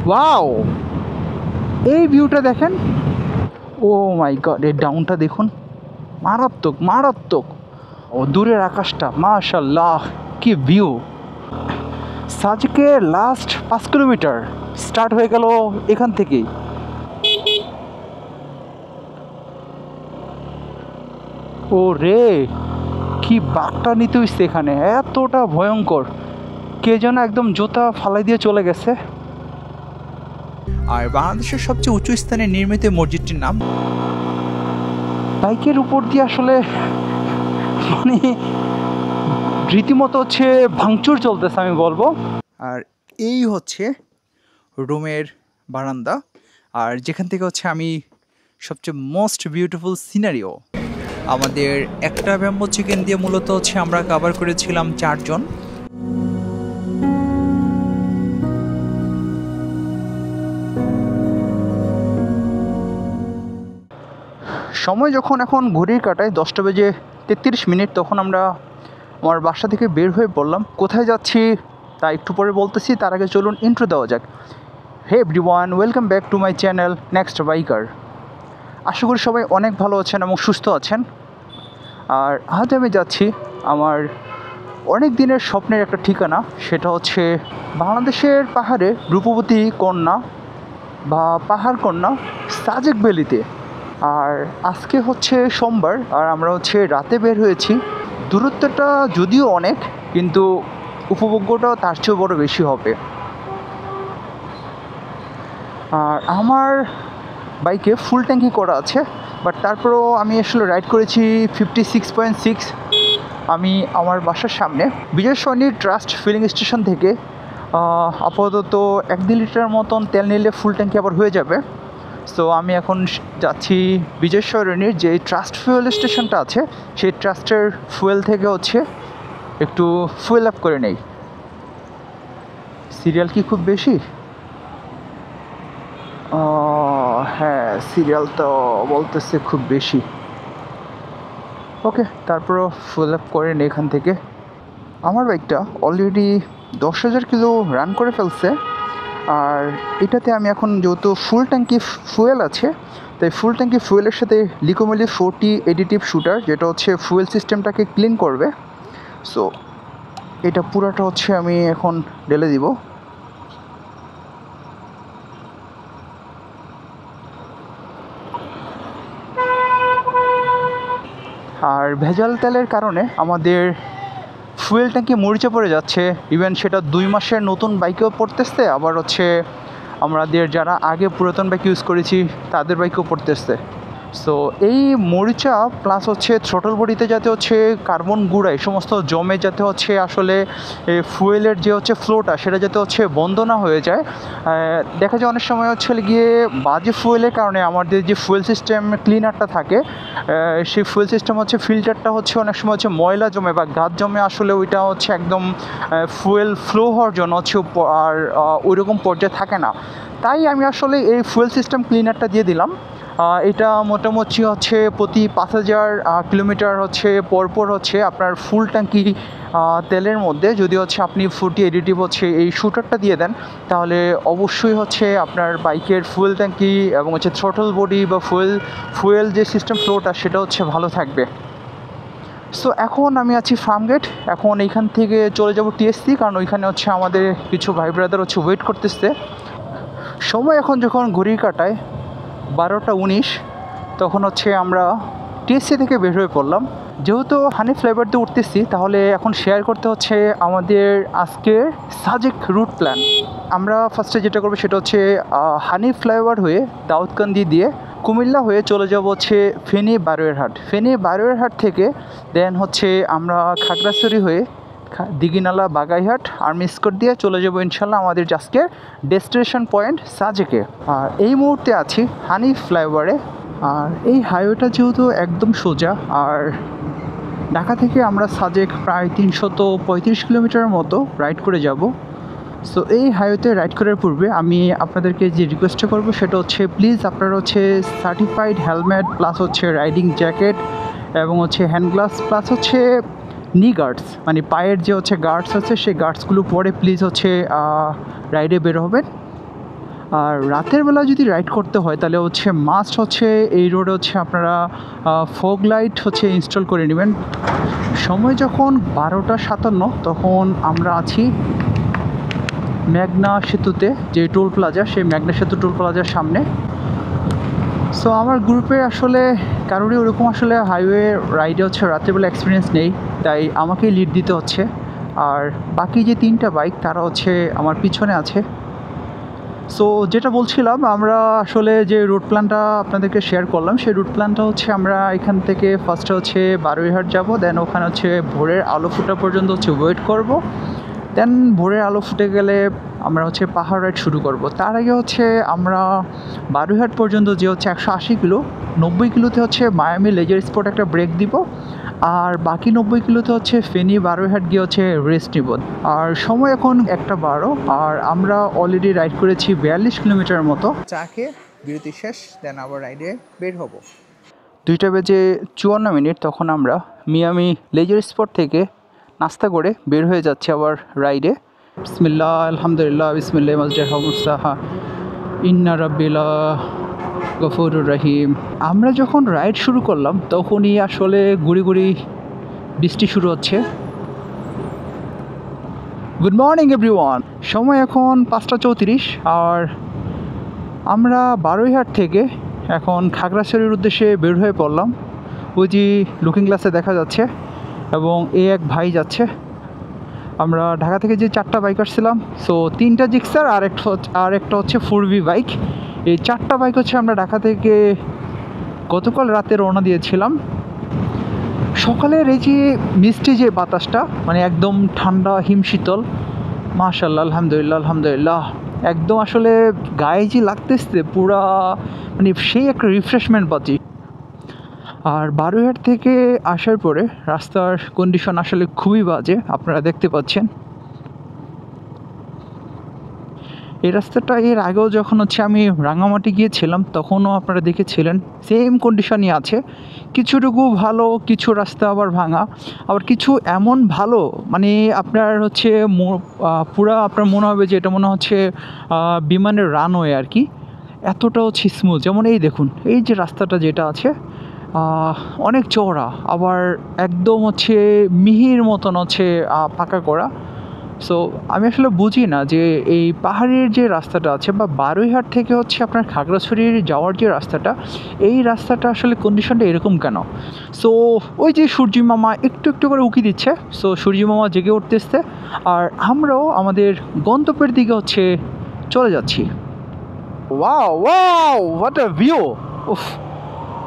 Wow, এই ভিউটা দেখেন। ও মাই গড, এই ডাউনটা দেখুন, মারাত্মক মারাত্মক। ও দূরের আকাশটা, মাশাআল্লাহ কি ভিউ। সাজেকের লাস্ট 5 কিলোমিটার স্টার্ট হয়ে গেল এখান থেকেই। ও রে, কি বাঘটা নিতে হইছে এখানে, এতটা ভয়ঙ্কর। কে যেন একদম জুতা ফালাই দিয়ে চলে গেছে। আর বাংলাদেশের সবচেয়ে উঁচু স্থানে নির্মিত মসজিদটির নাম। বাইকের উপর দিয়ে আসলে মানে রীতিমতো হচ্ছে ভাঙচুর চলতেছে আমি বলবো। আর এই হচ্ছে রুমের বারান্দা, আর যেখান থেকে হচ্ছে আমি সবচেয়ে মোস্ট বিউটিফুল সিনারিও। আমাদের একটা ব্যাম্বো চিকেন দিয়ে মূলত হচ্ছে আমরা কভার করেছিলাম 4 জন। সময় যখন এখন ঘড়ির কাটায় 10টা বেজে 33 মিনিট, তখন আমরা আমার বাসা থেকে বের হয়ে পড়লাম। কোথায় যাচ্ছি তা একটু পরে বলতেছি, তার আগে চলুন ইন্ট্রো দেওয়া যাক। Hey everyone, welcome back to my channel Next Biker. আশা করি সবাই অনেক ভালো আছেন এবং সুস্থ আছেন। আর আজ আমি যাচ্ছি আমার অনেক দিনের স্বপ্নের একটা ঠিকানা, সেটা হচ্ছে বাংলাদেশের পাহাড়ে রূপবতী কন্যা বা পাহাড় কন্যা সাজেক ভ্যালিতে। আর আজকে হচ্ছে সোমবার, আর আমরা হচ্ছে রাতে বের হয়েছি। দূরত্বটা যদিও অনেক, কিন্তু উপভোগ্যটাও তার চেয়েও বড় বেশি হবে। আর আমার বাইকে ফুল ট্যাঙ্কি করা আছে, বাট তারপরেও আমি আসলে রাইড করেছি 56.6। আমি আমার বাসার সামনে বিজয় সরণির ট্রাস্ট ফিলিং স্টেশন থেকে আপাতত 1-2 লিটার মতন তেল নিলে ফুল ট্যাঙ্কি আবার হয়ে যাবে। সো আমি এখন যাচ্ছি বিজয় সরণির যে ট্রাস্ট ফুয়েল স্টেশনটা আছে, সেই ট্রাস্টের ফুয়েল থেকে হচ্ছে একটু ফুয়েল আপ করে নেই। সিরিয়াল কি খুব বেশি? হ্যাঁ, সিরিয়াল তো বলতেছে খুব বেশি। ওকে, তারপরও ফুল আপ করে নিই এখান থেকে। আমার বাইকটা অলরেডি 10,000 কিলো রান করে ফেলছে। আর এটাতে আমি এখন যেহেতু ফুল ট্যাঙ্কি ফুয়েল আছে, তাই ফুল ট্যাঙ্কি ফুয়েলের সাথে লিকোমোলি 40 এডিটিভ শুটার, যেটা হচ্ছে ফুয়েল সিস্টেমটাকে ক্লিন করবে। সো এটা পুরাটা হচ্ছে আমি এখন ঢেলে দিব। আর ভেজাল তেলের কারণে আমাদের ফুয়েল ট্যাঙ্কি মরিচে পড়ে যাচ্ছে। ইভেন সেটা 2 মাসের নতুন বাইকেও পড়তেছে, আবার হচ্ছে আমাদের যারা আগে পুরাতন বাইক ইউজ করেছি তাদের বাইকেও পড়তেছে। সো এই মরিচা প্লাস হচ্ছে থ্রোটল বডিতে যাতে হচ্ছে কার্বন গুঁড়া এই সমস্ত জমে, যাতে হচ্ছে আসলে ফুয়েলের যে হচ্ছে ফ্লোটা সেটা যাতে হচ্ছে বন্ধ না হয়ে যায়। দেখা যায় অনেক সময় হচ্ছে গিয়ে বাজে ফুয়েলের কারণে আমাদের যে ফুয়েল সিস্টেম ক্লিনারটা থাকে, সেই ফুয়েল সিস্টেম হচ্ছে ফিল্টারটা হচ্ছে অনেক সময় হচ্ছে ময়লা জমে বা গাদ জমে, আসলে ওইটা হচ্ছে একদম ফুয়েল ফ্লো হওয়ার জন্য হচ্ছে আর ওইরকম পর্যায়ে থাকে না। তাই আমি আসলে এই ফুয়েল সিস্টেম ক্লিনারটা দিয়ে দিলাম। এটা মোটামুটি হচ্ছে প্রতি 5,000 কিলোমিটার হচ্ছে পরপর হচ্ছে আপনার ফুল ট্যাঙ্কি তেলের মধ্যে যদি হচ্ছে আপনি 40 এডিটিভ হচ্ছে এই শুটারটা দিয়ে দেন, তাহলে অবশ্যই হচ্ছে আপনার বাইকের ফুয়েল ট্যাঙ্কি এবং হচ্ছে থ্রোটল বডি বা ফুয়েল যে সিস্টেম ফ্লোটা সেটা হচ্ছে ভালো থাকবে। সো এখন আমি আছি ফার্মগেট। এখন এইখান থেকে চলে যাব টিএসসি, কারণ ওইখানে হচ্ছে আমাদের কিছু ভাই ব্রাদার হচ্ছে ওয়েট করতেছে। সময় এখন যখন ঘড়ির কাটায় 12টা 19, তখন হচ্ছে আমরা টিএসসি থেকে বের হয়ে পড়লাম। যেহেতু হানি ফ্লাইওভার দিয়ে উঠতেছি, তাহলে এখন শেয়ার করতে হচ্ছে আমাদের আজকের সাজেক রুট প্ল্যান। আমরা ফার্স্টে যেটা করবো সেটা হচ্ছে হানি ফ্লাইওভার হয়ে দাউদকান্দি দিয়ে কুমিল্লা হয়ে চলে যাব হচ্ছে ফেনী বারোয়ারহাট। ফেনী বারোয়ারহাট থেকে দেন হচ্ছে আমরা খাগড়াছড়ি হয়ে দিঘিনালা বাগাইহাট আর্মি স্কোর দিয়ে চলে যাব ইনশাল্লাহ আমাদের আজকের ডেস্টিনেশন পয়েন্ট সাজেকে। আর এই মুহূর্তে আছি হানি ফ্লাইওভারে। আর এই হাইওয়েটা যেহেতু একদম সোজা, আর ঢাকা থেকে আমরা সাজেক প্রায় 335 কিলোমিটারের মতো রাইড করে যাব। সো এই হাইওয়েতে রাইড করার পূর্বে আমি আপনাদেরকে যে রিকোয়েস্টটা করবো সেটা হচ্ছে প্লিজ আপনারা হচ্ছে সার্টিফাইড হেলমেট প্লাস হচ্ছে রাইডিং জ্যাকেট এবং হচ্ছে হ্যান্ড গ্লাভস প্লাস হচ্ছে নি গার্ডস, মানে পায়ের যে হচ্ছে গার্ডস আছে সেই গার্ডসগুলো পরে প্লিজ হচ্ছে রাইডে বের হবেন। আর রাতের বেলা যদি রাইড করতে হয় তাহলে হচ্ছে মাস্ট হচ্ছে এই রোডে হচ্ছে আপনারা ফগ লাইট হচ্ছে ইনস্টল করে নেবেন। সময় যখন 12:57 তখন আমরা আছি মেঘনা সেতুতে, যে টোল প্লাজা, সেই মেঘনা সেতু টোল প্লাজার সামনে। সো আমার গ্রুপে আসলে কারোরই ওরকম আসলে হাইওয়ে রাইডে হচ্ছে রাত্রেবেলা এক্সপিরিয়েন্স নেই, তাই আমাকেই লিড দিতে হচ্ছে। আর বাকি যে 3টা বাইক তারা হচ্ছে আমার পিছনে আছে। সো যেটা বলছিলাম, আমরা আসলে যে রুট প্ল্যানটা আপনাদেরকে শেয়ার করলাম, সেই রুট প্ল্যানটা হচ্ছে আমরা এখান থেকে ফার্স্টে হচ্ছে বারুইহাট যাব, দেন ওখানে হচ্ছে ভোরের আলো ফোটা পর্যন্ত হচ্ছে ওয়েট করব, দেন ভোরের আলো ফুটে গেলে আমরা হচ্ছে পাহাড় রাইড শুরু করব। তার আগে হচ্ছে আমরা বারুইহাট পর্যন্ত যে হচ্ছে 180 কিলো, 90 কিলোতে হচ্ছে মায়ামি লেজার স্পট একটা ব্রেক দিব, আর বাকি 90 কিলোতে হচ্ছে ফেনী বারুইহাট গিয়ে হচ্ছে রেস্ট নিব। আর সময় এখন 1:12, আর আমরা অলরেডি রাইড করেছি 42 কিলোমিটার মতো। চাকে বিরতি শেষ, দেন আবার রাইডে বের হব। 2:54 তখন আমরা মিয়ামি লেজার স্পট থেকে নাস্তা করে বের হয়ে যাচ্ছে আবার রাইডে। বিসমিল্লাহ, আলহামদুলিল্লাহ, বিসমিল্লাহ মাজদাহ মুস্তাহা, ইন্না রাব্বিলা গফুরুর রহিম। আমরা যখন রাইড শুরু করলাম তখনই আসলে গুড়ি গুড়ি বৃষ্টি শুরু হচ্ছে। গুড মর্নিং এভরিওয়ান, সময় এখন 5:34, আর আমরা বারুইহাট থেকে এখন খাগড়াছড়ির উদ্দেশ্যে বের হয়ে পড়লাম। ওই যে লুকিং গ্লাসে দেখা যাচ্ছে, এবং এক ভাই যাচ্ছে। আমরা ঢাকা থেকে যে 4টা বাইক আসছিলাম, সো 3টা জিক্সার আর একটা হচ্ছে 4V বাইক। এই 4টা বাইক হচ্ছে আমরা ঢাকা থেকে গতকাল রাতে রওনা দিয়েছিলাম। সকালের এই যে মিষ্টি যে বাতাসটা, মানে একদম ঠান্ডা হিমশীতল, মাশাআল্লাহ, আলহামদুলিল্লাহ, আলহামদুলিল্লাহ, একদম আসলে গায়ে যে লাগতেছে পুরা, মানে সেই একটা রিফ্রেশমেন্ট পাচ্ছি। আর বারুইহাট থেকে আসার পরে রাস্তার কন্ডিশন আসলে খুবই বাজে, আপনারা দেখতে পাচ্ছেন। এই রাস্তাটা এর আগেও যখন হচ্ছে আমি রাঙামাটি গিয়েছিলাম তখনও আপনারা দেখেছিলেন সেম কন্ডিশনই আছে। কিছুটুকু ভালো, কিছু রাস্তা আবার ভাঙা, আবার কিছু এমন ভালো মানে আপনার হচ্ছে পুরা আপনার মনে হবে যে এটা মনে হচ্ছে বিমানের রানওয়ে আর কি, এতটা হচ্ছে স্মুথ। যেমন এই দেখুন, এই যে রাস্তাটা যেটা আছে অনেক চওড়া, আবার একদম হচ্ছে মিহির মতন হচ্ছে পাকা করা। সো আমি আসলে বুঝি না যে এই পাহাড়ের যে রাস্তাটা আছে বা বারুইহাট থেকে হচ্ছে আপনার খাগড়াছড়ির যাওয়ার যে রাস্তাটা, এই রাস্তাটা আসলে কন্ডিশনটা এরকম কেন। সো ওই যে সূর্যি মামা একটু একটু করে উকি দিচ্ছে, সো সূর্যি মামা জেগে উঠতেছে, আর আমরাও আমাদের গন্তব্যের দিকে হচ্ছে চলে যাচ্ছি। Wow wow, what a view! উফ,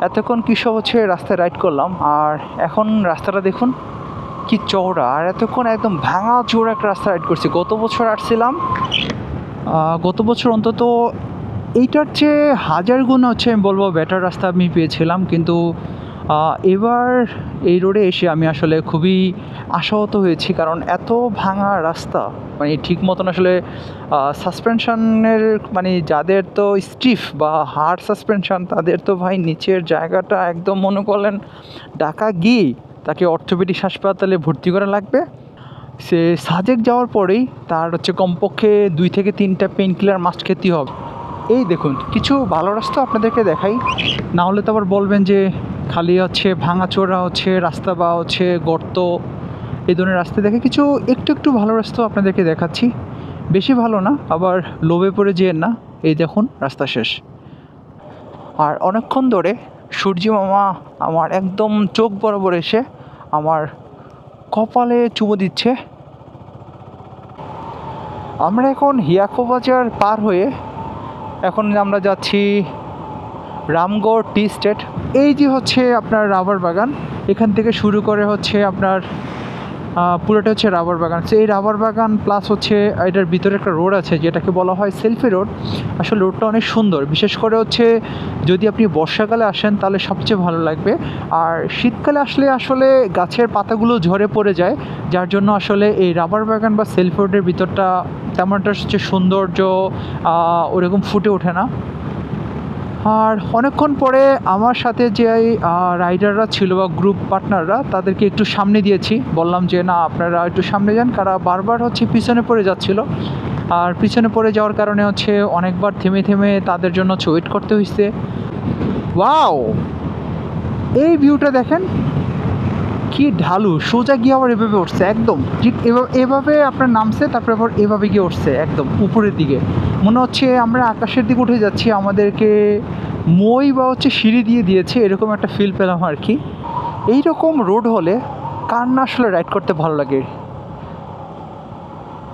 এতক্ষণ কী সব হচ্ছে রাস্তায় রাইড করলাম, আর এখন রাস্তাটা দেখুন কি চওড়া, আর এতক্ষণ একদম ভাঙা চওড়া একটা রাস্তা রাইড করছি। গত বছর আসছিলাম, গত বছর অন্তত এইটার চেয়ে 1000 গুণ হচ্ছে আমি বলবো বেটার রাস্তা আমি পেয়েছিলাম, কিন্তু এবার এই রোডে এসে আমি আসলে খুবই আশাহত হয়েছি, কারণ এত ভাঙা রাস্তা, মানে ঠিক মতন আসলে সাসপেনশনের, মানে যাদের তো স্টিফ বা হার্ড সাসপেনশন তাদের তো ভাই নিচের জায়গাটা একদম মনে করলেন ঢাকা গিয়ে তাকে অর্থোপেডিক হাসপাতালে ভর্তি করা লাগবে। সে সাজেক যাওয়ার পরেই তার হচ্ছে কমপক্ষে 2 থেকে 3টা পেইন কিলার মাস্ট খেতেই হবে। এই দেখুন কিছু ভালো রাস্তা আপনাদেরকে দেখাই, না হলে তো আবার বলবেন যে খালি হচ্ছে ভাঙাচোরা হচ্ছে রাস্তা বা হচ্ছে গর্ত, এই ধরনের রাস্তা দেখে কিছু একটু একটু ভালো রাস্তা আপনাদেরকে দেখাচ্ছি। বেশি ভালো না, আবার লোভে পড়ে যেন না। এই দেখুন রাস্তা শেষ, আর অনেকক্ষণ ধরে সূর্যি মামা আমার একদম চোখ বরাবর এসে আমার কপালে চুমু দিচ্ছে। আমরা এখন হিয়াকো বাজার পার হয়ে এখন আমরা যাচ্ছি রামগড় টি স্টেট। এই যে হচ্ছে আপনার রাবার বাগান, এখান থেকে শুরু করে হচ্ছে আপনার পুরোটা হচ্ছে রাবার বাগান। এই রাবার বাগান প্লাস হচ্ছে এটার ভিতরে একটা রোড আছে যেটাকে বলা হয় সেলফি রোড। আসলে রোডটা অনেক সুন্দর, বিশেষ করে হচ্ছে যদি আপনি বর্ষাকালে আসেন তাহলে সবচেয়ে ভালো লাগবে। আর শীতকালে আসলে আসলে গাছের পাতাগুলো ঝরে পড়ে যায়, যার জন্য আসলে এই রাবার বাগান বা সেলফি রোডের ভিতরটা তেমনটা হচ্ছে সৌন্দর্য ওরকম ফুটে ওঠে না। আর অনেকক্ষণ পরে আমার সাথে যে রাইডাররা ছিল বা গ্রুপ পার্টনাররা, তাদেরকে একটু সামনে দিয়েছি, বললাম যে না আপনারা একটু সামনে যান, কারা বারবার হচ্ছে পিছনে পড়ে যাচ্ছিল। আর পিছনে পড়ে যাওয়ার কারণে হচ্ছে অনেকবার থেমে থেমে তাদের জন্য হচ্ছে ওয়েট করতে হয়েছে। ওয়াও, এই ভিউটা দেখেন, কি ঢালু, সোজা গিয়ে আবার এভাবে উঠছে একদম ঠিক এভাবে আপনার নামছে, তারপরে আবার এভাবে গিয়ে উঠছে একদম উপরের দিকে। মনে হচ্ছে আমরা আকাশের দিকে উঠে যাচ্ছি, আমাদেরকে মই বা হচ্ছে সিঁড়ি দিয়ে দিয়েছে, এরকম একটা ফিল পেলাম আর কি। এইরকম রোড হলে কার না আসলে রাইড করতে ভালো লাগে,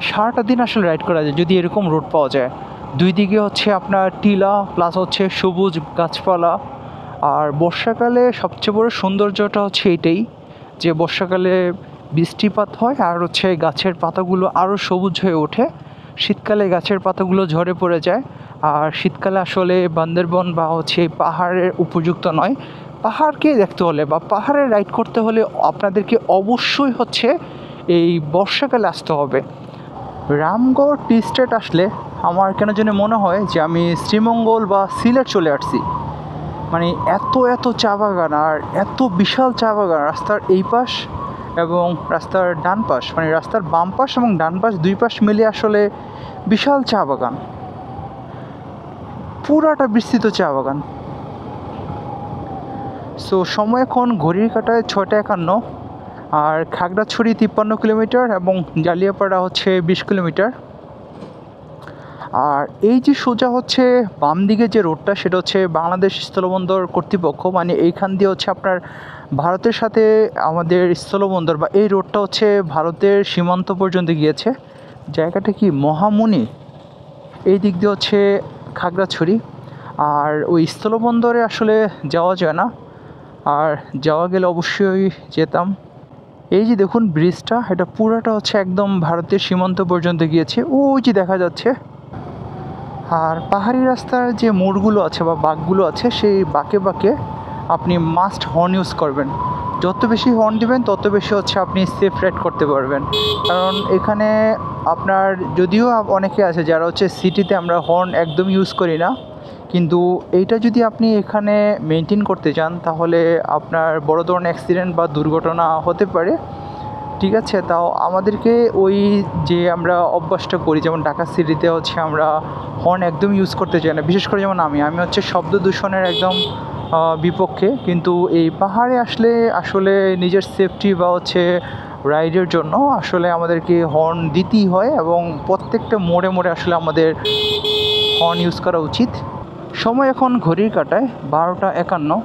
সারাটা দিন আসলে রাইড করা যায় যদি এরকম রোড পাওয়া যায়। দুই দিকে হচ্ছে আপনার টিলা প্লাস হচ্ছে সবুজ গাছপালা। আর বর্ষাকালে সবচেয়ে বড় সৌন্দর্যটা হচ্ছে এইটাই যে বর্ষাকালে বৃষ্টিপাত হয় আর হচ্ছে গাছের পাতাগুলো আরও সবুজ হয়ে ওঠে। শীতকালে গাছের পাতাগুলো ঝরে পড়ে যায়। আর শীতকালে আসলে বান্দরবন বা হচ্ছে পাহাড়ের উপযুক্ত নয়। পাহাড়কে দেখতে হলে বা পাহাড়ে রাইড করতে হলে আপনাদেরকে অবশ্যই হচ্ছে এই বর্ষাকালে আসতে হবে। রামগড় টি স্টেট আসলে আমার কেন যেন মনে হয় যে আমি শ্রীমঙ্গল বা সিলেট চলে আসছি। মানে এত এত চা বাগান আর এত বিশাল চা বাগান, রাস্তার এই পাশ এবং রাস্তার ডান পাশ, মানে রাস্তার বাম পাশ এবং ডান পাশ দুই পাশ মিলে আসলে বিশাল চা বাগান, পুরাটা বিস্তৃত চা বাগান। সো সময় এখন ঘড়ির কাঁটায় 6:51, আর খাগড়াছড়ি 53 কিলোমিটার এবং জালিয়াপাড়া হচ্ছে 20 কিলোমিটার। আর এই যে সোজা হচ্ছে বাম দিকে যে রোডটা, সেটা হচ্ছে বাংলাদেশ স্থলবন্দর কর্তৃপক্ষ, মানে এইখান দিয়ে হচ্ছে আপনার ভারতের সাথে আমাদের স্থলবন্দর বা এই রোডটা হচ্ছে ভারতের সীমান্ত পর্যন্ত গিয়েছে। জায়গাটা কি মহামুনি, এই দিক দিয়ে হচ্ছে খাগড়াছড়ি। আর ওই স্থলবন্দরে আসলে যাওয়া যায় না, আর যাওয়া গেলে অবশ্যই যেতাম। এই যে দেখুন ব্রিজটা, এটা পুরাটা হচ্ছে একদম ভারতের সীমান্ত পর্যন্ত গিয়েছে, ওই যে দেখা যাচ্ছে। আর পাহাড়ি রাস্তার যে মোড়গুলো আছে বা বাঁকগুলো আছে, সেই বাঁকে বাঁকে আপনি মাস্ট হর্ন ইউজ করবেন। যত বেশি হর্ন দিবেন তত বেশি হচ্ছে আপনি সেফ রাইড করতে পারবেন। কারণ এখানে আপনার যদিও অনেকে আছে যারা হচ্ছে সিটিতে আমরা হর্ন একদম ইউজ করি না, কিন্তু এইটা যদি আপনি এখানে মেনটেন করতে চান তাহলে আপনার বড় ধরনের অ্যাক্সিডেন্ট বা দুর্ঘটনা হতে পারে। ঠিক আছে, তাও আমাদেরকে ওই যে আমরা অভ্যাসটা করি, যেমন ঢাকা সিটিতে হচ্ছে আমরা হর্ন একদম ইউজ করতে চাই না। বিশেষ করে যেমন আমি হচ্ছে শব্দ দূষণের একদম বিপক্ষে, কিন্তু এই পাহাড়ে আসলে নিজের সেফটি বা হচ্ছে রাইডের জন্য আসলে আমাদেরকে হর্ন দিতেই হয় এবং প্রত্যেকটা মোড়ে মোড়ে আসলে আমাদের হর্ন ইউজ করা উচিত। সময় এখন ঘড়ির কাঁটায় 12:51,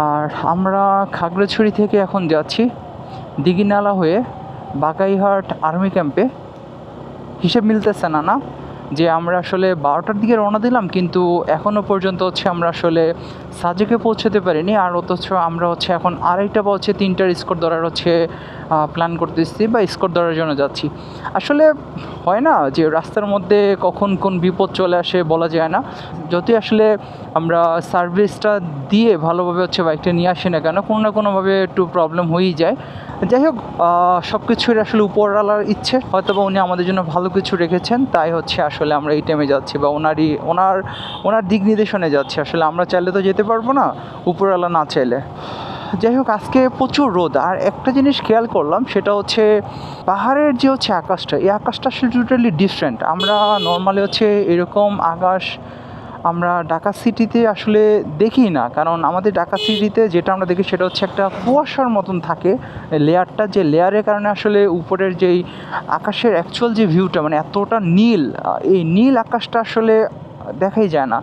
আর আমরা খাগড়াছড়ি থেকে এখন যাচ্ছি দিঘিনালা হয়ে বাগাইহাট আর্মি ক্যাম্পে। হিসেব মিলতেছে না যে আমরা আসলে 12টার দিকে রওনা দিলাম, কিন্তু এখনও পর্যন্ত হচ্ছে আমরা আসলে সাজেকে পৌঁছতে পারিনি। আর অথচ আমরা হচ্ছে এখন 2:30 বা হচ্ছে 3টার স্কট ধরার হচ্ছে প্ল্যান করতেছি বা স্কট ধরার জন্য যাচ্ছি। আসলে হয় না যে রাস্তার মধ্যে কখন কোন বিপদ চলে আসে বলা যায় না। যতই আসলে আমরা সার্ভিসটা দিয়ে ভালোভাবে হচ্ছে বাইকটা নিয়ে আসি না কেন, কোনো না কোনোভাবে একটু প্রবলেম হয়েই যায়। যাই হোক, সব কিছুর আসলে উপরওয়ালার ইচ্ছে, হয়তো বা উনি আমাদের জন্য ভালো কিছু রেখেছেন, তাই হচ্ছে আসলে আমরা এই টাইমে যাচ্ছি বা ওনার দিক নির্দেশনে যাচ্ছি। আসলে আমরা চাইলে তো যেতে পারবো না, উপরওয়ালা না চাইলে। যাই হোক, আজকে প্রচুর রোদ। আর একটা জিনিস খেয়াল করলাম, সেটা হচ্ছে পাহাড়ের যে হচ্ছে আকাশটা, এই আকাশটা আসলে টোটালি ডিফারেন্ট। আমরা নর্মালি হচ্ছে এরকম আকাশ আমরা ঢাকা সিটিতে আসলে দেখি না, কারণ আমাদের ঢাকা সিটিতে যেটা আমরা দেখি সেটা হচ্ছে একটা কুয়াশার মতন থাকে লেয়ারটা, যে লেয়ারের কারণে আসলে উপরের যেই আকাশের অ্যাকচুয়াল যে ভিউটা, মানে এতটা নীল, এই নীল আকাশটা আসলে দেখাই যায় না।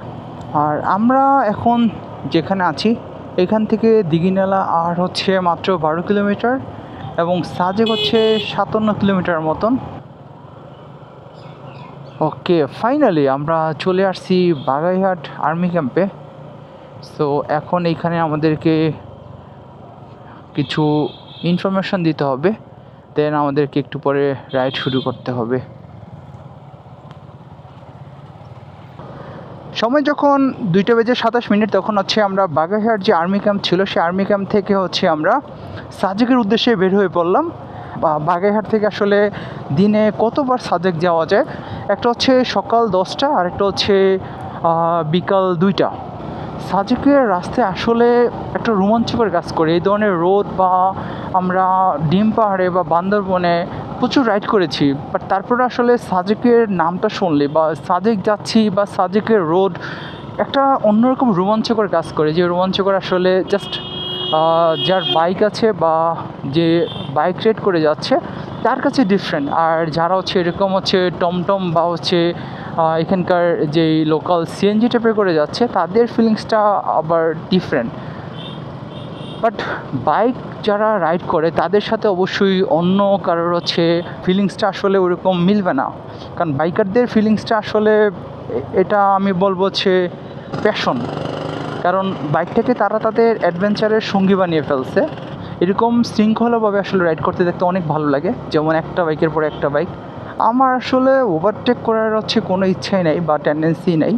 আর আমরা এখন যেখানে আছি এখান থেকে দিঘিনালা আর হচ্ছে মাত্র 12 কিলোমিটার এবং সাজেক হচ্ছে 57 কিলোমিটার মতন। ওকে, ফাইনালি আমরা চলে আসছি বাগাইহাট আর্মি ক্যাম্পে। সো এখন এইখানে আমাদেরকে কিছু ইনফরমেশন দিতে হবে, দেন আমাদেরকে একটু পরে রাইড শুরু করতে হবে। সময় যখন 2:27 তখন হচ্ছে আমরা বাগাইহাট যে আর্মি ক্যাম্প ছিল সেই আর্মি ক্যাম্প থেকে হচ্ছে আমরা সাজেকের উদ্দেশ্যে বের হয়ে পড়লাম। বাগাইহাট থেকে আসলে দিনে কতবার সাজেক যাওয়া যায়, একটা হচ্ছে সকাল 10টা আর একটা হচ্ছে বিকাল 2টা। সাজেকের রাস্তায় আসলে একটা রোমাঞ্চকর কাজ করে এই ধরনের রোদ, বা আমরা ডিম পাহাড়ে বা বান্দরবনে প্রচুর রাইড করেছি, বাট তারপরে আসলে সাজেকের নামটা শুনলে বা সাজেক যাচ্ছি বা সাজেকের রোড একটা অন্যরকম রোমাঞ্চকর কাজ করে, যে রোমাঞ্চকর আসলে জাস্ট যার বাইক আছে বা যে বাইক রাইড করে যাচ্ছে তার কাছে ডিফারেন্ট। আর যারা হচ্ছে এরকম হচ্ছে টমটম বা হচ্ছে এখানকার যেই লোকাল সিএনজি টাইপের করে যাচ্ছে তাদের ফিলিংসটা আবার ডিফারেন্ট। বাট বাইক যারা রাইড করে তাদের সাথে অবশ্যই অন্য কারোর হচ্ছে ফিলিংসটা আসলে ওরকম মিলবে না, কারণ বাইকারদের ফিলিংসটা আসলে এটা আমি বলবো হচ্ছে প্যাশন। কারণ বাইকটাকে তারা তাদের অ্যাডভেঞ্চারের সঙ্গী বানিয়ে ফেলছে। এরকম শৃঙ্খলাভাবে আসলে রাইড করতে দেখতে অনেক ভালো লাগে, যেমন একটা বাইকের পরে একটা বাইক। আমার আসলে ওভারটেক করার হচ্ছে কোনো ইচ্ছাই নেই বা টেন্ডেন্সি নেই।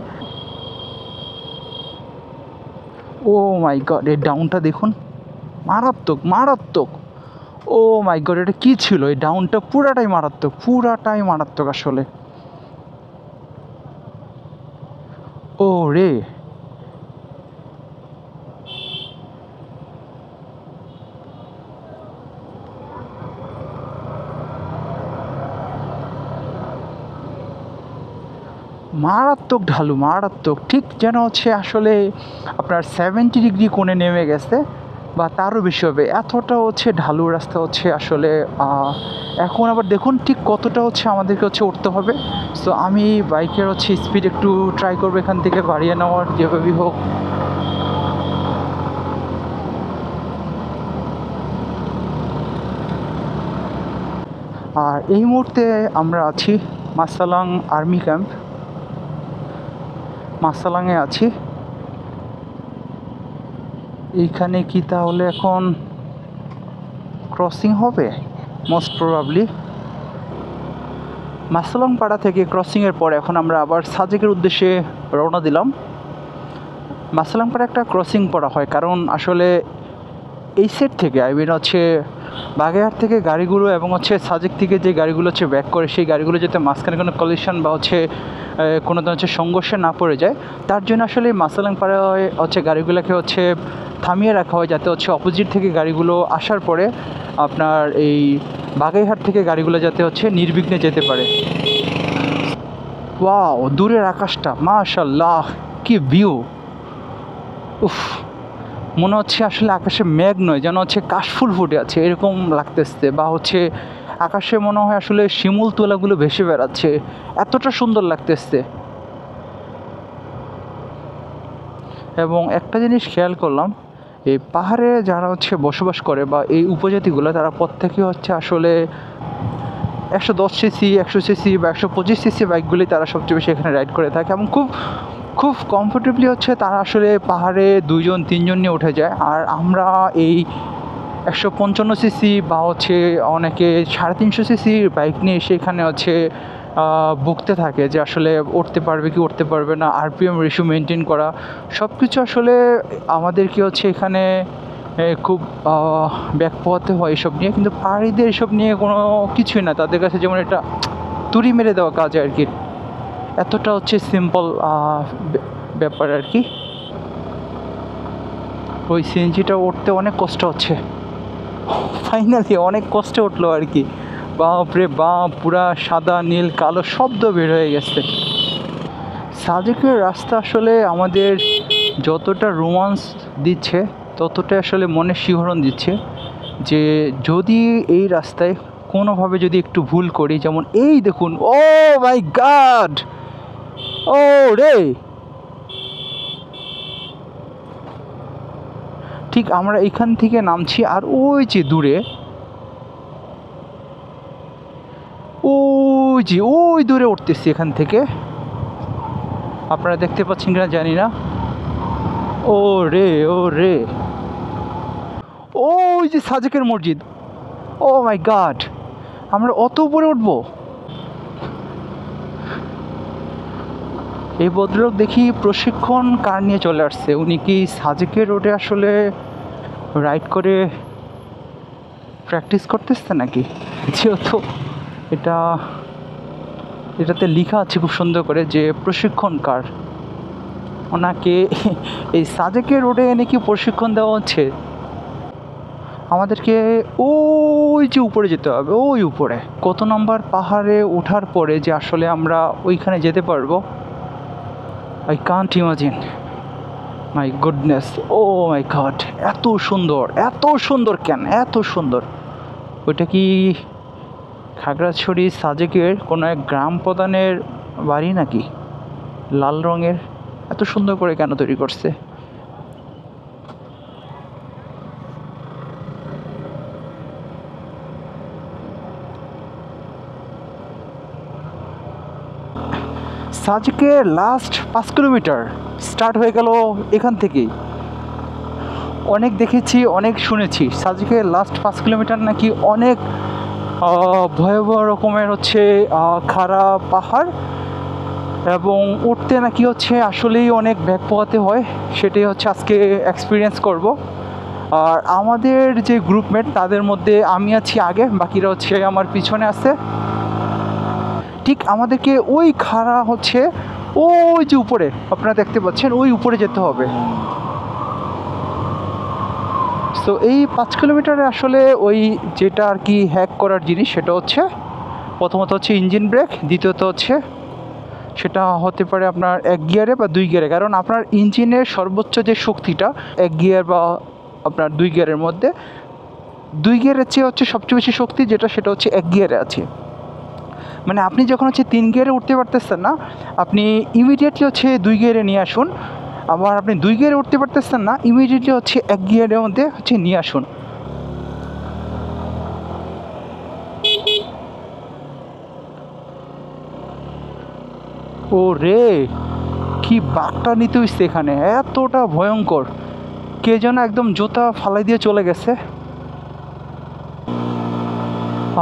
ও মাই গড, এই ডাউনটা দেখুন, মারাত্মক মারাত্মক। ও মাই গড, এটা কী ছিল? এই ডাউনটা পুরাটাই মারাত্মক, পুরাটাই মারাত্মক আসলে। ও রে, মারাত্মক ঢালু, মারাত্মক। ঠিক যেন হচ্ছে আসলে আপনার 70 ডিগ্রি কোণে নেমে গেছে বা তারও বেশি হবে, এতটা হচ্ছে ঢালু রাস্তা হচ্ছে আসলে। এখন আবার দেখুন ঠিক কতটা হচ্ছে আমাদেরকে হচ্ছে উঠতে হবে। সো আমি বাইকের হচ্ছে স্পিড একটু ট্রাই করবো এখান থেকে বাড়িয়ে নেওয়ার, যেভাবেই হোক। আর এই মুহূর্তে আমরা আছি মাসালাং আর্মি ক্যাম্প, মাসালাংয়ে আছি। এইখানে কি তাহলে এখন ক্রসিং হবে? মোস্ট প্রবাবলি মাসালাং পাড়া থেকে ক্রসিংয়ের পর এখন আমরা আবার সাজেকের উদ্দেশ্যে রওনা দিলাম। মাসালাং পাড়া একটা ক্রসিং পড়া হয়, কারণ আসলে এই সেট থেকে আই মিন হচ্ছে বাগেরহাট থেকে গাড়িগুলো এবং হচ্ছে সাজেক থেকে যে গাড়িগুলো হচ্ছে ব্যাক করে, সেই গাড়িগুলো যাতে মাঝখানে কোনো কলিশন বা হচ্ছে কোনো ধরনের হচ্ছে সংঘর্ষে না পড়ে যায়, তার জন্য আসলে মাসালাং পাড়ায় হচ্ছে গাড়িগুলোকে হচ্ছে থামিয়ে রাখা হয়, যাতে হচ্ছে অপোজিট থেকে গাড়িগুলো আসার পরে আপনার এই বাগেরহাট থেকে গাড়িগুলো যাতে হচ্ছে নির্বিঘ্নে যেতে পারে। ওয়াও, দূরের আকাশটা মাশাআল্লাহ, কি ভিউ! উফ, মনে হচ্ছে আসলে আকাশে মেঘ নয়, যেন হচ্ছে কাশফুল ফুটে আছে এরকম লাগতেছে, বা হচ্ছে আকাশে মনে হয় আসলে শিমুল তোলাগুলো ভেসে বেড়াচ্ছে, এতটা সুন্দর লাগতেছে। এবং একটা জিনিস খেয়াল করলাম, এই পাহাড়ে যারা হচ্ছে বসবাস করে বা এই উপজাতিগুলো, তারা প্রত্যেকে হচ্ছে আসলে 110 সিসি, 100 সিসি বা 125 সিসি বাইকগুলি তারা সবচেয়ে বেশি এখানে রাইড করে থাকে, এবং খুব খুব কমফোর্টেবলি হচ্ছে তারা আসলে পাহাড়ে 2জন 3জন নিয়ে উঠে যায়। আর আমরা এই 155 সিসি বা হচ্ছে অনেকে 350 সিসির বাইক নিয়ে সেখানে হচ্ছে ভুগতে থাকে যে আসলে উঠতে পারবে কি উঠতে পারবে না, আরপিএম রেশিও মেনটেন করা সব কিছু আসলে আমাদেরকে হচ্ছে এখানে খুব ব্যাক পোহাতে হয় এসব নিয়ে। কিন্তু পাহাড়িদের এসব নিয়ে কোনো কিছুই না, তাদের কাছে যেমন এটা তুড়ি মেরে দেওয়া কাজ আর কি, এতটা হচ্ছে সিম্পল ব্যাপার আর কি। ওই সিএনজিটা উঠতে অনেক কষ্ট হচ্ছে, ফাইনালি অনেক কষ্টে উঠলো আর কি। বাপরে বাপ, পুরা সাদা নীল কালো শব্দ বের হয়ে গেছে। সাজেকের রাস্তা আসলে আমাদের যতটা রোমান্স দিচ্ছে ততটা আসলে মনে শিহরণ দিচ্ছে, যে যদি এই রাস্তায় কোনোভাবে যদি একটু ভুল করি, যেমন এই দেখুন, ও মাই গড, ও রে, ঠিক আমরা এখান থেকে নামছি আর ওই যে দূরে, ওই যে ওই দূরে উঠতেছি এখান থেকে, আপনারা দেখতে পাচ্ছেন কিনা জানি না। ও রে, ও রে, ওই যে সাজেকের মসজিদ, ও মাই গড, আমরা অত উপরে উঠবো? এই ভদ্রলোক দেখি প্রশিক্ষণ কার নিয়ে চলে আসছে, উনি কি সাজেকের রোডে আসলে রাইড করে প্র্যাকটিস করতেছে নাকি? যেহেতু এটাতে লেখা আছে খুব সুন্দর করে যে প্রশিক্ষণ কার, ওনাকে এই সাজেকের রোডে এনে কি প্রশিক্ষণ দেওয়া হচ্ছে? আমাদেরকে ওই যে উপরে যেতে হবে, ওই উপরে কত নম্বর পাহাড়ে ওঠার পরে যে আসলে আমরা ওইখানে যেতে পারবো, I can't imagine. My goodness, oh my god, এত সুন্দর, এত সুন্দর, কেন এত সুন্দর? ওইটা কি খাগড়াছড়ি সাজেকের কোনো এক গ্রাম প্রধানের বাড়ি নাকি? লাল রঙের, এত সুন্দর করে কেন তৈরি করছে? সাজেকের লাস্ট 5 কিলোমিটার স্টার্ট হয়ে গেল এখান থেকেই। অনেক দেখেছি, অনেক শুনেছি সাজেকের লাস্ট 5 কিলোমিটার নাকি অনেক ভয়াবহ রকমের হচ্ছে খারাপ পাহাড়, এবং উঠতে নাকি হচ্ছে আসলেই অনেক ব্যাক পোহাতে হয়। সেটাই হচ্ছে আজকে এক্সপিরিয়েন্স করব। আর আমাদের যে গ্রুপমেট তাদের মধ্যে আমি আছি আগে, বাকিরা হচ্ছে আমার পিছনে আছে। ঠিক আমাদেরকে ওই খাড়া হচ্ছে ওই যে উপরে আপনারা দেখতে পাচ্ছেন, ওই উপরে যেতে হবে। তো এই 5 কিলোমিটারে আসলে ওই যেটা আর কি হ্যাক করার জিনিস সেটা হচ্ছে প্রথমত হচ্ছে ইঞ্জিন ব্রেক, দ্বিতীয়ত হচ্ছে সেটা হতে পারে আপনার 1 গিয়ারে বা 2 গিয়ারে, কারণ আপনার ইঞ্জিনের সর্বোচ্চ যে শক্তিটা 1 গিয়ার বা আপনার 2 গিয়ারের মধ্যে, 2 গিয়ারের চেয়ে হচ্ছে সবচেয়ে বেশি শক্তি যেটা সেটা হচ্ছে 1 গিয়ারে আছে। মানে আপনি যখন হচ্ছে 3 গিয়ারে উঠতে পারতেছেন না, আপনি ইমিডিয়েটলি হচ্ছে 2 গিয়ারে নিয়ে আসুন। আবার আপনি 2 গিয়ারে উঠতে পারতেছেন না, ইমিডিয়েটলি হচ্ছে 1 গিয়ারের মধ্যে হচ্ছে নিয়ে আসুন। ও রে, কি বাঘটা নিতে হইছে এখানে, এতটা ভয়ঙ্কর। কে যেন একদম জুতা ফালাই দিয়ে চলে গেছে।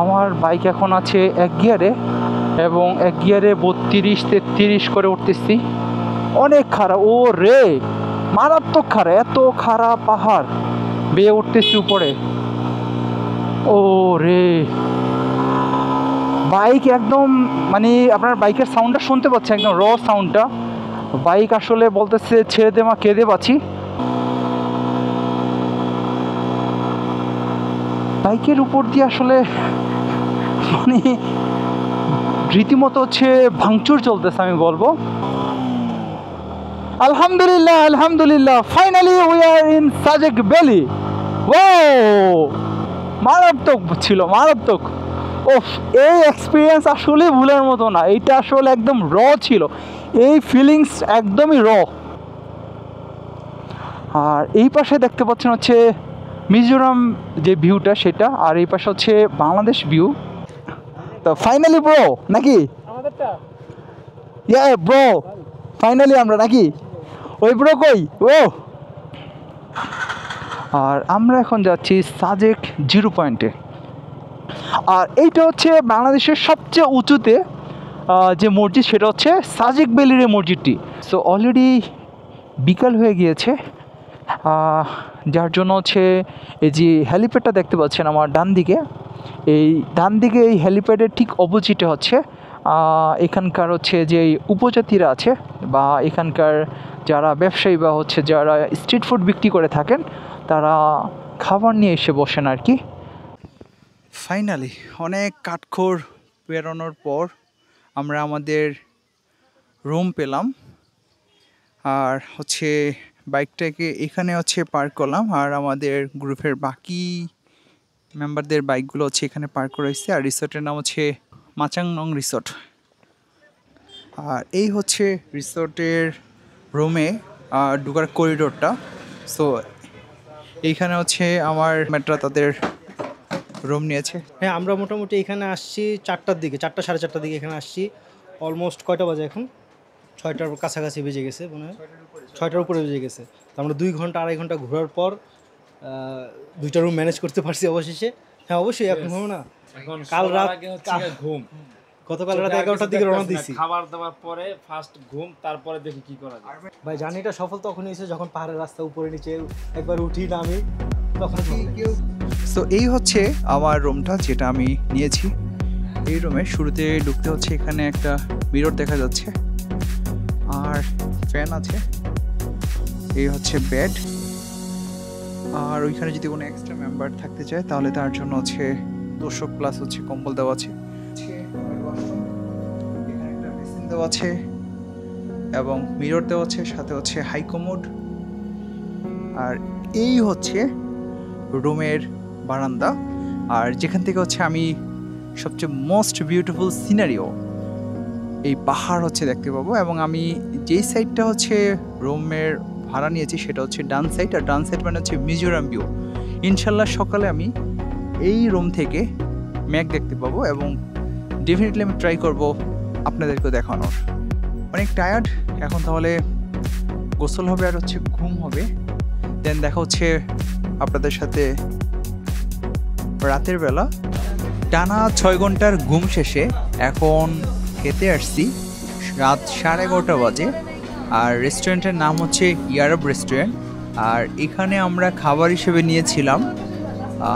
আমার বাইক এখন আছে 1 গিয়ারে, এবং 1 গিয়ারে 32-33 করে উঠতেছি। অনেক খারাপ, ও রে মারাত্মক খারাপ, এত খারাপ পাহাড় বেয়ে উঠতেছি উপরে। ও রে, বাইক একদম মানে আপনার বাইকের সাউন্ডটা শুনতে পাচ্ছেন, একদম র সাউন্ডটা। বাইক আসলে বলতেছে ছেড়ে দে মা, কেঁদে পাচ্ছি। বাইকের উপর দিয়ে আসলে মানে রীতিমতো হচ্ছে ভাঙচুর চলতেছে আমি বলবো। আলহামদুলিল্লাহ, আলহামদুলিল্লাহ, finally we are in Sajek Valley. ও মারাত্মক ছিল, মারাত্মক। ওফ, এই এক্সপিরিয়েন্স আসলে ভুলার মতো না। এইটা আসলে একদম র ছিল, এই ফিলিংস একদমই র। আর এই পাশে দেখতে পাচ্ছেন হচ্ছে মিজোরাম যে ভিউটা সেটা, আর এই পাশে হচ্ছে বাংলাদেশ ভিউ। তো ফাইনালি ব্রো নাকি, ইয়া ব্রো, ফাইনালি আমরা নাকি, ওই ব্রো কই ও। আর আমরা এখন যাচ্ছি সাজেক 0 পয়েন্টে। আর এইটা হচ্ছে বাংলাদেশের সবচেয়ে উঁচুতে যে মসজিদ সেটা হচ্ছে সাজেক ভ্যালির এই মসজিদটি। সো অলরেডি বিকাল হয়ে গিয়েছে, যার জন্য হচ্ছে এই যে হ্যালিপ্যাডটা দেখতে পাচ্ছেন আমার ডান দিকে, এই ডান দিকে এই হ্যালিপ্যাডের ঠিক অপোজিটে হচ্ছে এখানকার হচ্ছে যে উপজাতিরা আছে বা এখানকার যারা ব্যবসায়ী বা হচ্ছে যারা স্ট্রিট ফুড বিক্রি করে থাকেন তারা খাবার নিয়ে এসে বসেন আর কি। ফাইনালি অনেক কাঠখড় পেরোনোর পর আমরা আমাদের রুম পেলাম। আর হচ্ছে বাইকটাকে এখানে হচ্ছে পার্ক করলাম, আর আমাদের গ্রুপের বাকি মেম্বারদের বাইকগুলো হচ্ছে এখানে পার্ক করা হয়েছে। আর রিসোর্টের নাম হচ্ছে মাচাংনং রিসোর্ট। আর এই হচ্ছে রিসোর্টের রুমে ঢোকার করিডোরটা। সো এইখানে হচ্ছে আমার মেটরা তাদের রুম নিয়েছে। হ্যাঁ, আমরা মোটামুটি এখানে আসছি 4টার দিকে, 4টা সাড়ে 4টার দিকে এখানে আসছি। অলমোস্ট কয়টা বাজে এখন? 6টার কাছাকাছি বেজে গেছে মনে হয়, 6টার উপরে বেজে গেছে। তো আমরা 2 ঘন্টা 2.5 ঘন্টা ঘোরার পর 2টা রুম ম্যানেজ করতে পারছি অবশেষে। হ্যাঁ অবশ্যই, এখন ঘুম না, কাল রাত ঘুম, গতকাল রাত 11টার দিকে রওনা দিয়েছি। খাবার দাবার পরে ফার্স্ট ঘুম, তারপরে দেখি কি করা যায়। ভাই জার্নিটা সফল তখন হয়েছে যখন পাহাড়ের রাস্তা উপরে নিচে একবার উঠি নামি, তখন সো এই হচ্ছে আমার রুমটা যেটা আমি নিয়েছি। এই রুমে শুরুতে ঢুকতে হচ্ছে এখানে একটা মিরর দেখা যাচ্ছে, আর ফ্যান আছে। এই হচ্ছে বেড। আর ওইখানে যদি কোনো এক্সট্রা মেম্বার থাকতে চায় তাহলে তার জন্য হচ্ছে 200 প্লাস হচ্ছে কম্বল দেওয়া আছে। এখানে একটা বেসিন দেওয়া আছে এবং মিরর দেওয়া আছে, সাথে হচ্ছে হাই কমোড। আর এই হচ্ছে রুমের বারান্দা, আর যেখান থেকে হচ্ছে আমি সবচেয়ে মোস্ট বিউটিফুল সিনারিও এই পাহাড় হচ্ছে দেখতে পাবো। এবং আমি যেই সাইডটা হচ্ছে রুমের ভাড়া নিয়েছি সেটা হচ্ছে ডান সাইড, আর ডান সাইড মানে হচ্ছে মিজোরাম ভিউ। ইনশাল্লাহ সকালে আমি এই রুম থেকে ম্যাগ দেখতে পাবো এবং ডেফিনেটলি আমি ট্রাই করব আপনাদেরকে দেখানোর। অনেক টায়ার্ড এখন, তাহলে গোসল হবে আর হচ্ছে ঘুম হবে, দেন দেখা হচ্ছে আপনাদের সাথে রাতের বেলা। টানা 6 ঘন্টার ঘুম শেষে এখন খেতে আসছি, রাত 11:30 বাজে। আর রেস্টুরেন্টের নাম হচ্ছে ইয়ারব রেস্টুরেন্ট। আর এখানে আমরা খাবার হিসেবে নিয়েছিলাম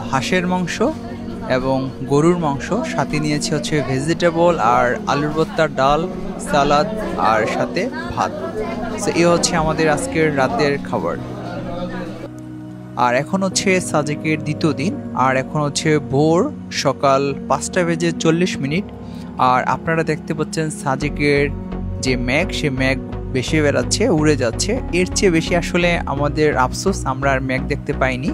হাঁসের মাংস এবং গরুর মাংস, সাথে নিয়েছি হচ্ছে ভেজিটেবল আর আলুর ভর্তা, ডাল, সালাদ আর সাথে ভাত। সো এই হচ্ছে আমাদের আজকের রাতের খাবার। আর এখন হচ্ছে সাজেকের দ্বিতীয় দিন, আর এখন হচ্ছে ভোর সকাল 5:40 আর আপনারা দেখতে পাচ্ছেন সাজেকের যে ম্যাগ, সে ম্যাগ বেশি বেড়াচ্ছে, উড়ে যাচ্ছে। এর চেয়ে বেশি আসলে আমাদের আফসোস, আমরা আর ম্যাগ দেখতে পাইনি।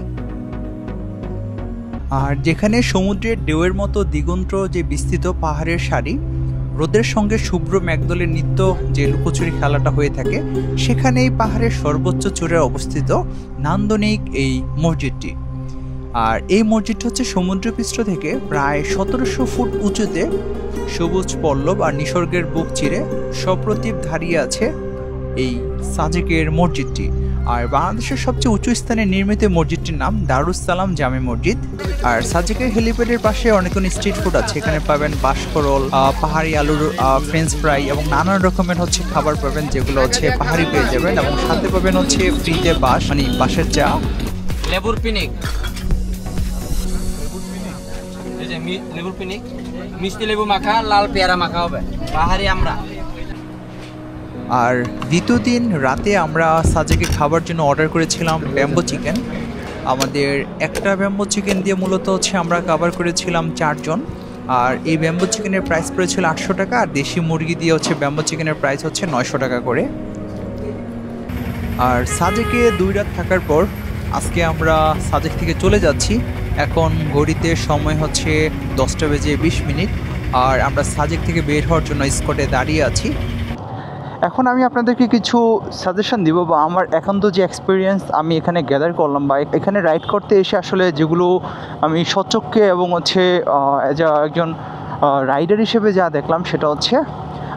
আর যেখানে সমুদ্রের ঢেউয়ের মতো দিগন্ত যে বিস্তৃত পাহাড়ের সারি, রোদের সঙ্গে শুভ্র মেঘদলের নিত্য যে লুকোচুরি খেলাটা হয়ে থাকে, সেখানে এই পাহাড়ের সর্বোচ্চ চূড়ায় অবস্থিত নান্দনিক এই মসজিদটি। আর এই মসজিদটা হচ্ছে সমুদ্রপৃষ্ঠ থেকে প্রায় 1700 ফুট উঁচুতে সবুজ পল্লব আর নিসর্গের বুক চিরে সপ্রতিভ দাঁড়িয়ে আছে এই সাজেকের মসজিদটি। আর বাংলাদেশের সবচেয়ে উঁচু স্থানে নির্মিত মসজিদটির নাম দারুস সালাম জামে মসজিদ। আর সাজেকের হেলিপ্যাডের পাশে অনেকগুলো স্ট্রিট ফুড আছে, এখানে পাবেন বাঁশকরল, পাহাড়ি আলুর ফ্রেঞ্চ ফ্রাই এবং নানান রকমের হচ্ছে খাবার পাবেন, যেগুলো হচ্ছে পাহাড়ি পেয়ে যাবেন। এবং সাথে পাবেন হচ্ছে ফ্রিতে বাঁশ, মানে বাঁশের চা, লেবুর পিনিক, লেবুর পিনিক, মিষ্টি লেবু মাখা, লাল পেয়ারা মাখা হবে, পাহাড়ি আমরা। আর দ্বিতীয় দিন রাতে আমরা সাজেকে খাবার জন্য অর্ডার করেছিলাম ব্যাম্বো চিকেন। আমাদের একটা ব্যাম্বো চিকেন দিয়ে মূলত হচ্ছে আমরা কভার করেছিলাম 4 জন। আর এই ব্যাম্বো চিকেনের প্রাইস পড়েছিল 800 টাকা, আর দেশি মুরগি দিয়ে হচ্ছে ব্যাম্বো চিকেনের প্রাইস হচ্ছে 900 টাকা করে। আর সাজেকে 2 রাত থাকার পর আজকে আমরা সাজেক থেকে চলে যাচ্ছি। এখন ঘড়িতে সময় হচ্ছে 10:20। আর আমরা সাজেক থেকে বের হওয়ার জন্য স্পটে দাঁড়িয়ে আছি। এখন আমি আপনাদেরকে কিছু সাজেশন দিব, বা আমার এখন তো যে এক্সপিরিয়েন্স আমি এখানে গ্যাদার করলাম, বা এখানে রাইড করতে এসে আসলে যেগুলো আমি সচক্ষে এবং হচ্ছে একজন রাইডার হিসেবে যা দেখলাম, সেটা হচ্ছে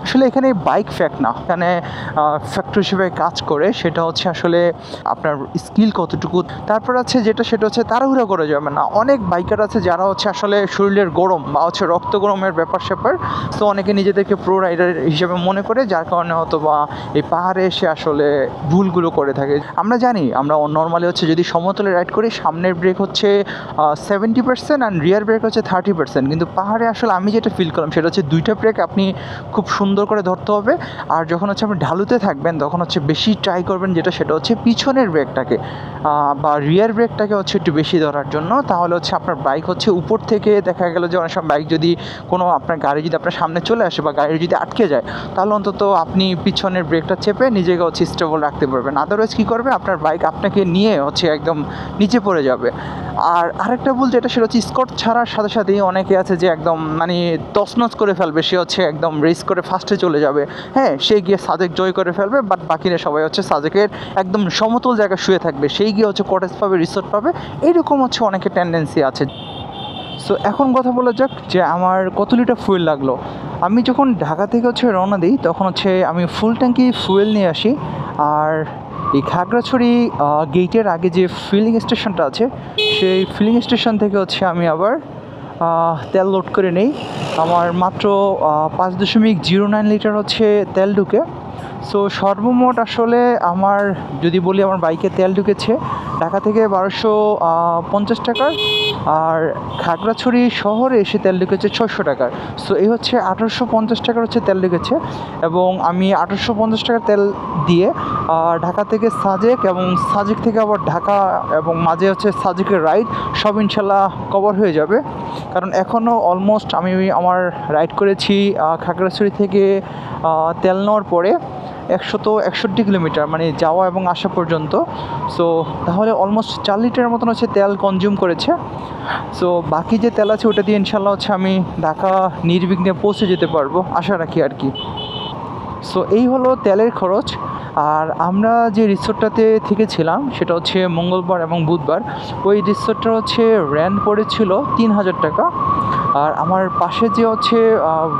আসলে এখানে বাইক ফ্যাক্ট না, এখানে ফ্যাক্টর হিসেবে কাজ করে, সেটা হচ্ছে আসলে আপনার স্কিল কতটুকু। তারপর আছে যেটা, সেটা হচ্ছে তাড়াহুড়া করে যাবে না। অনেক বাইকার আছে যারা হচ্ছে আসলে শরীরের গরম বা হচ্ছে রক্ত গরমের ব্যাপার স্যাপার, তো অনেকে নিজেদেরকে প্রো রাইডার হিসেবে মনে করে, যার কারণে হয়তো বা এই পাহাড়ে এসে আসলে ভুলগুলো করে থাকে। আমরা জানি আমরা নর্মালি হচ্ছে যদি সমতলে রাইড করি, সামনের ব্রেক হচ্ছে 70% আর রিয়ার ব্রেক হচ্ছে 30%, কিন্তু পাহাড়ে আসলে আমি যেটা ফিল করলাম সেটা হচ্ছে 2টা ব্রেক আপনি খুব সুন্দর করে ধরতে হবে। আর যখন হচ্ছে আপনি ঢালুতে থাকবেন তখন হচ্ছে বেশি ট্রাই করবেন যেটা, সেটা হচ্ছে পিছনের ব্রেকটাকে বা রিয়ার ব্রেকটাকে হচ্ছে একটু বেশি ধরার জন্য। তাহলে হচ্ছে আপনার বাইক হচ্ছে উপর থেকে, দেখা গেল যে অনেক সময় বাইক যদি কোনো আপনার গাড়ি যদি আপনার সামনে চলে আসে বা গাড়ি যদি আটকে যায়, তাহলে অন্তত আপনি পিছনের ব্রেকটা চেপে নিজেকে হচ্ছে স্টেবল রাখতে পারবেন। আদারওয়াইজ কী করবে, আপনার বাইক আপনাকে নিয়ে হচ্ছে একদম নিচে পড়ে যাবে। আর আরেকটা ভুল যেটা, সেটা হচ্ছে স্কট ছাড়ার সাথে সাথেই অনেকে আছে যে একদম মানে তছনছ করে ফেলবে, সে হচ্ছে একদম রেস করে ফার্স্টে চলে যাবে, হ্যাঁ, সে গিয়ে সাজেক জয় করে ফেলবে। বাট বাকিরা সবাই হচ্ছে সাজেকের একদম সমতল জায়গায় শুয়ে থাকবে, সেই গিয়ে হচ্ছে কটেজ পাবে, রিসোর্ট পাবে, এইরকম হচ্ছে অনেকের টেন্ডেন্সি আছে। সো এখন কথা বলা যাক যে আমার কত লিটার ফুয়েল লাগলো। আমি যখন ঢাকা থেকে হচ্ছে রওনা দিই, তখন হচ্ছে আমি ফুল ট্যাঙ্কি ফুয়েল নিয়ে আসি। আর এই খাগড়াছড়ি গেটের আগে যে ফিলিং স্টেশনটা আছে, সেই ফিলিং স্টেশন থেকে হচ্ছে আমি আবার তেল লোড করে নেই। আমার মাত্র 5.09 লিটার হচ্ছে তেল ঢুকে। সো সর্বমোট আসলে আমার যদি বলি, আমার বাইকে তেল ঢুকেছে ঢাকা থেকে 1250 টাকার আর খাগড়াছড়ি শহরে এসে তেল ঢুকেছে 600 টাকার। সো এই হচ্ছে 1850 টাকার হচ্ছে তেল ঢুকেছে, এবং আমি 1850 টাকার তেল দিয়ে ঢাকা থেকে সাজেক এবং সাজেক থেকে আবার ঢাকা এবং মাঝে হচ্ছে সাজেকের রাইড সব ইনশাল্লাহ কভার হয়ে যাবে। কারণ এখনও অলমোস্ট আমি আমার রাইড করেছি খাগড়াছড়ি থেকে তেল নেওয়ার পরে 161 কিলোমিটার, মানে যাওয়া এবং আসা পর্যন্ত। সো তাহলে অলমোস্ট 4 লিটারের মতন হচ্ছে তেল কনজিউম করেছে। সো বাকি যে তেল আছে ওটা দিয়ে ইনশাল্লাহ হচ্ছে আমি ঢাকা নির্বিঘ্নে পৌঁছে যেতে পারবো, আশা রাখি আর কি। সো এই হলো তেলের খরচ। আর আমরা যে রিসোর্টটাতে থেকেছিলাম সেটা হচ্ছে মঙ্গলবার এবং বুধবার। ওই রিসোর্টটা হচ্ছে রেন্ট পড়েছিল 3000 টাকা। আর আমার পাশে যে হচ্ছে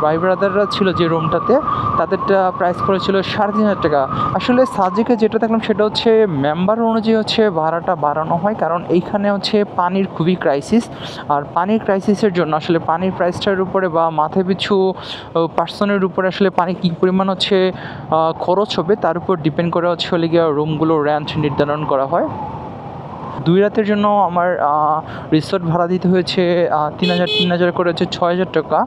ভাই ব্রাদাররা ছিল যে রুমটাতে, তাদেরটা প্রাইস পড়েছিল 3500 টাকা। আসলে সাজেকে যেটা দেখলাম সেটা হচ্ছে মেম্বার অনুযায়ী হচ্ছে ভাড়াটা বাড়ানো হয়, কারণ এইখানে হচ্ছে পানির খুবই ক্রাইসিস। আর পানির ক্রাইসিসের জন্য আসলে পানির প্রাইসটার উপরে বা মাথায় পিছু পার্সনের উপরে আসলে পানি কী পরিমাণ হচ্ছে খরচ হবে তার উপর ডিপেন্ড করে হচ্ছে গিয়ে রুমগুলো রেন্ট নির্ধারণ করা হয়। 2 রাতের জন্য আমার রিসোর্ট ভাড়া দিতে হয়েছে 3000 করে হচ্ছে 6000 টাকা।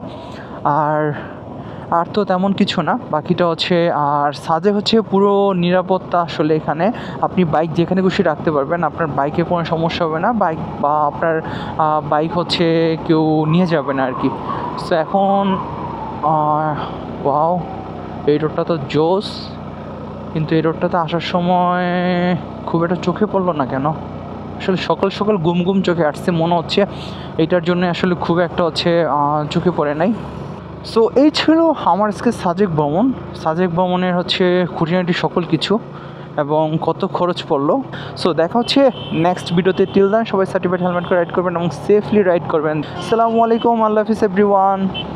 আর তো তেমন কিছু না, বাকিটা হচ্ছে। আর সাজে হচ্ছে পুরো নিরাপত্তা, আসলে এখানে আপনি বাইক যেখানে খুশি রাখতে পারবেন, আপনার বাইকে কোনো সমস্যা হবে না, বাইক বা আপনার বাইক হচ্ছে কেউ নিয়ে যাবে না আর কি। সো এখন ওয়াও, এই রোডটা তো জোস, কিন্তু এই রোডটাতে আসার সময় খুব একটা চোখে পড়লো না কেন। আসলে সকাল সকাল গুম গুম চোখে আসছে মনে হচ্ছে, এইটার জন্য আসলে খুব একটা হচ্ছে চোখে পড়ে নাই। সো এই ছিল আমার আজকে সাজেক ভ্রমণ। সাজেক ভ্রমণের হচ্ছে খুঁটিনাটি সকল কিছু এবং কত খরচ পড়লো। সো দেখা হচ্ছে নেক্সট ভিডিওতে। টিল দেন সবাই সার্টিফাইড হেলমেট করে রাইড করবেন এবং সেফলি রাইড করবেন। আসসালামু আলাইকুম, আল্লাহ হাফিজ এভরিওয়ান।